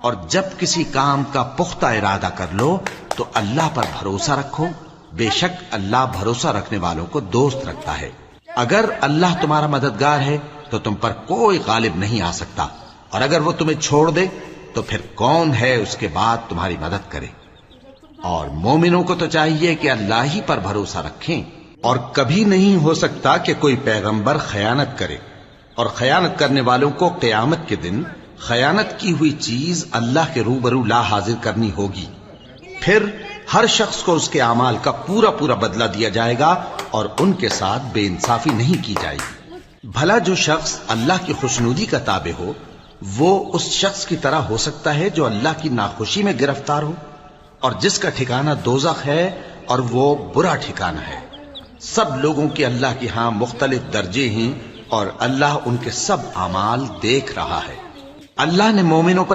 اور جب کسی کام کا پختہ ارادہ کر لو تو اللہ پر بھروسہ رکھو، بے شک اللہ بھروسہ رکھنے والوں کو دوست رکھتا ہے۔ اگر اللہ تمہارا مددگار ہے تو تم پر کوئی غالب نہیں آ سکتا، اور اگر وہ تمہیں چھوڑ دے تو پھر کون ہے اس کے بعد تمہاری مدد کرے۔ اور مومنوں کو تو چاہیے کہ اللہ ہی پر بھروسہ رکھیں، اور کبھی نہیں ہو سکتا کہ کوئی پیغمبر خیانت کرے، اور خیانت کرنے والوں کو قیامت کے دن خیانت کی ہوئی چیز اللہ کے روبرو لا حاضر کرنی ہوگی، پھر ہر شخص کو اس کے اعمال کا پورا پورا بدلہ دیا جائے گا، اور ان کے ساتھ بے انصافی نہیں کی جائے گی۔ بھلا جو شخص اللہ کی خوشنودی کا تابع ہو وہ اس شخص کی طرح ہو سکتا ہے جو اللہ کی ناخوشی میں گرفتار ہو، اور جس کا ٹھکانہ دوزخ ہے اور وہ برا ٹھکانہ ہے۔ سب لوگوں کے اللہ کے ہاں مختلف درجے ہیں، اور اللہ ان کے سب اعمال دیکھ رہا ہے۔ اللہ نے مومنوں پر